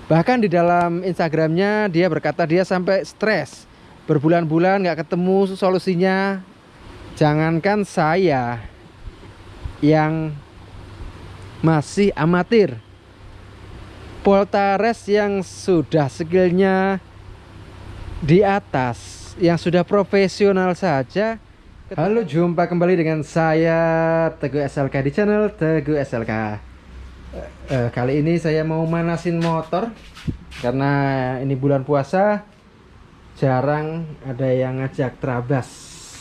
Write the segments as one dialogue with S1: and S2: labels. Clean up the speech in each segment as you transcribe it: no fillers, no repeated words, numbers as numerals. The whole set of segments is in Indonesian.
S1: Bahkan di dalam Instagramnya dia berkata dia sampai stres berbulan-bulan nggak ketemu solusinya. Jangankan saya yang masih amatir, Poltares yang sudah skillnya di atas, yang sudah profesional saja. Halo, jumpa kembali dengan saya Teguh SLK di channel Teguh SLK. Kali ini saya mau manasin motor karena ini bulan puasa, jarang ada yang ngajak terabas.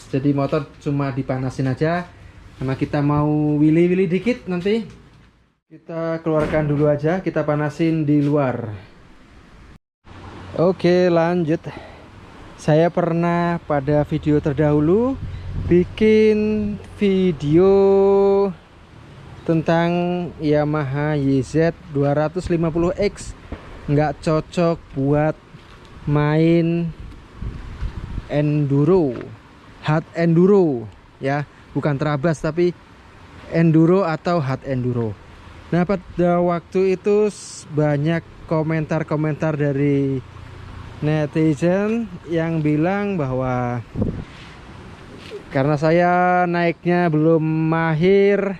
S1: Jadi motor cuma dipanasin aja, karena kita mau wili-wili dikit. Nanti kita keluarkan dulu aja, kita panasin di luar. Oke, lanjut. Saya pernah pada video terdahulu bikin video tentang Yamaha YZ 250X nggak cocok buat main enduro, hard enduro ya, bukan terabas tapi enduro atau hard enduro. Nah, pada waktu itu banyak komentar-komentar dari netizen yang bilang bahwa karena saya naiknya belum mahir,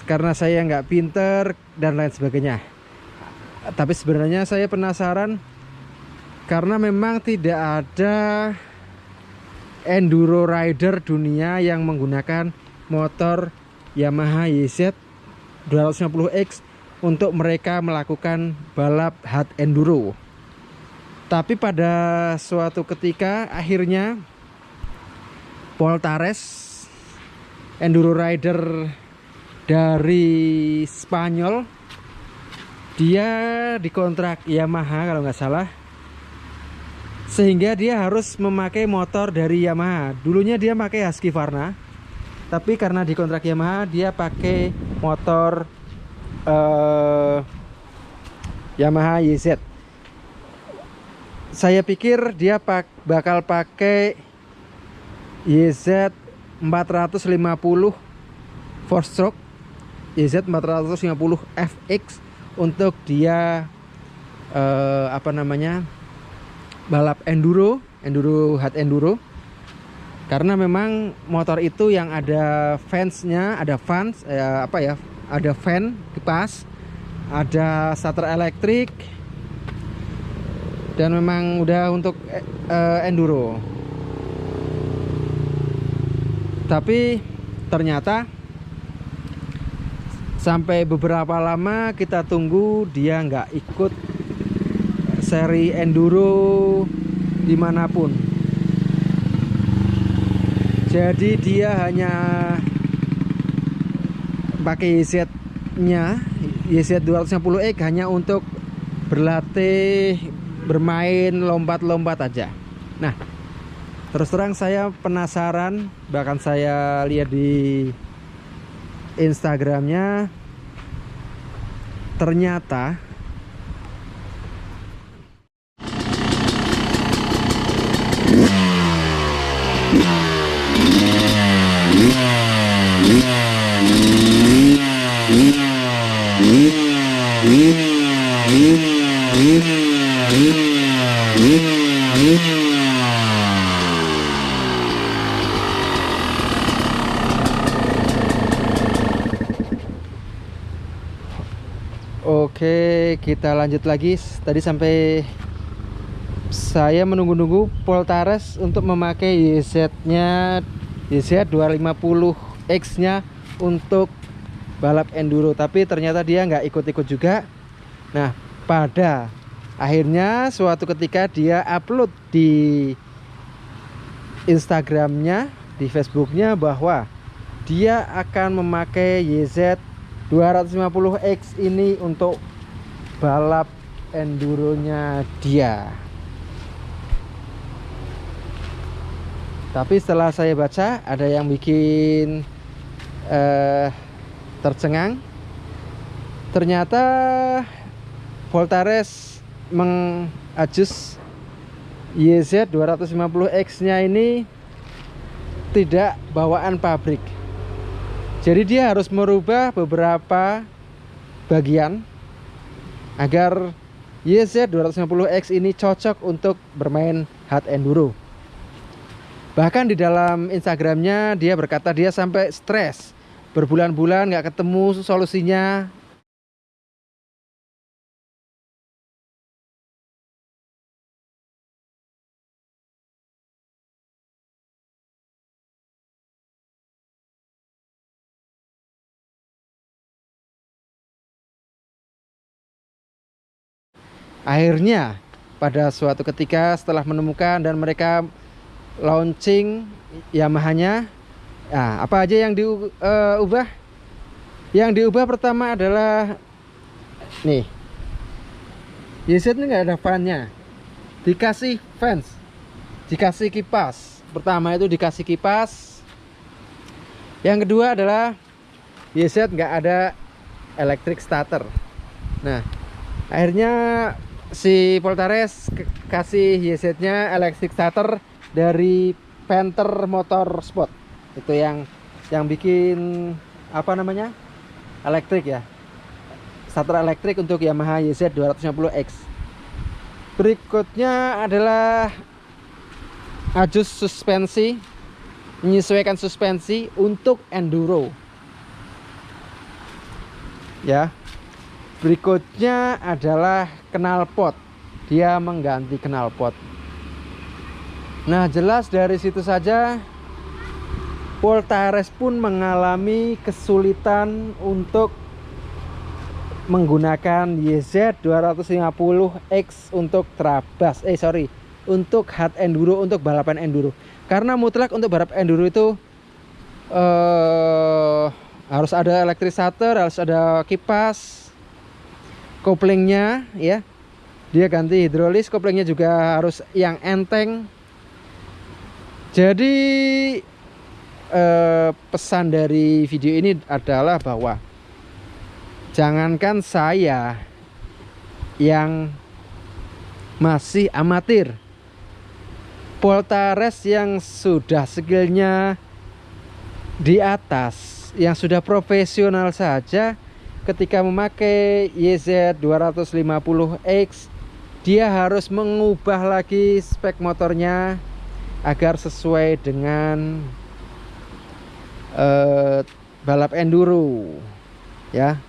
S1: karena saya nggak pinter dan lain sebagainya. Tapi sebenarnya saya penasaran karena memang tidak ada enduro rider dunia yang menggunakan motor Yamaha YZ 250X untuk mereka melakukan balap hard enduro. Tapi pada suatu ketika akhirnya Poltares, enduro rider dari Spanyol, dia dikontrak Yamaha kalau nggak salah, sehingga dia harus memakai motor dari Yamaha. Dulunya dia pakai Husqvarna, tapi karena dikontrak Yamaha dia pakai motor Yamaha YZ. Saya pikir dia bakal pakai YZ 450 4 stroke, YZ 450 FX untuk dia balap enduro hard enduro. Karena memang motor itu yang ada fansnya, ada fans ada fan kipas, ada starter elektrik, dan memang udah untuk enduro. Tapi ternyata sampai beberapa lama kita tunggu dia nggak ikut seri enduro dimanapun. Jadi dia hanya pakai YZ-nya, YZ 250X hanya untuk berlatih, bermain, lompat-lompat aja. Nah, terus terang saya penasaran, bahkan saya lihat di Instagramnya, ternyata oke, kita lanjut lagi. Tadi sampai saya menunggu-nunggu Poltares untuk memakai YZ-nya, YZ 250X-nya untuk balap enduro, tapi ternyata dia nggak ikut-ikut juga. Nah, pada akhirnya suatu ketika dia upload di Instagramnya, di Facebooknya, bahwa dia akan memakai YZ 250X ini untuk balap enduronya dia. Tapi setelah saya baca, ada yang bikin tercengang. Ternyata Poltares mengadjust YZ 250X-nya ini tidak bawaan pabrik. Jadi dia harus merubah beberapa bagian agar YZ 250X ini cocok untuk bermain hard enduro. Bahkan di dalam Instagramnya dia berkata dia sampai stres berbulan-bulan nggak ketemu solusinya. Akhirnya pada suatu ketika setelah menemukan dan mereka launching Yamaha-nya, nah, apa aja yang diubah? Yang diubah pertama adalah nih, YZ ini nggak ada fan-nya, dikasih fans, dikasih kipas. Pertama itu dikasih kipas. Yang kedua adalah YZ nggak ada electric starter. Nah, akhirnya si Poltares kasih YZ-nya electric starter dari Panther Motorsport. Itu yang bikin apa namanya? Elektrik ya. Starter elektrik untuk Yamaha YZ 250X. Berikutnya adalah adjust suspensi, menyesuaikan suspensi untuk enduro. Ya. Berikutnya adalah knalpot. Dia mengganti knalpot. Nah, jelas dari situ saja Poltares pun mengalami kesulitan untuk menggunakan YZ 250X untuk trabas. Untuk hard enduro, untuk balapan enduro. Karena mutlak untuk balap enduro itu harus ada electric starter, harus ada kipas, koplingnya ya, dia ganti hidrolis, koplingnya juga harus yang enteng. Jadi pesan dari video ini adalah bahwa jangankan saya yang masih amatir, Poltares yang sudah skillnya di atas, yang sudah profesional saja, ketika memakai YZ 250X dia harus mengubah lagi spek motornya agar sesuai dengan balap enduro ya.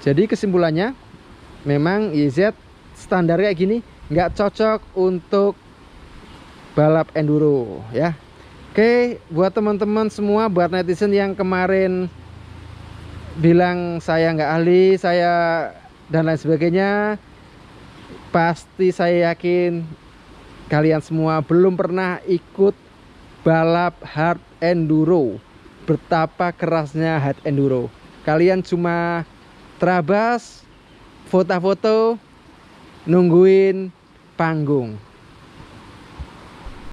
S1: Jadi kesimpulannya memang YZ standar kayak gini nggak cocok untuk balap enduro ya. Oke, buat teman-teman semua, buat netizen yang kemarin bilang saya nggak ahli, saya dan lain sebagainya, pasti saya yakin kalian semua belum pernah ikut balap hard enduro. Betapa kerasnya hard enduro. Kalian cuma terabas, foto-foto, nungguin panggung.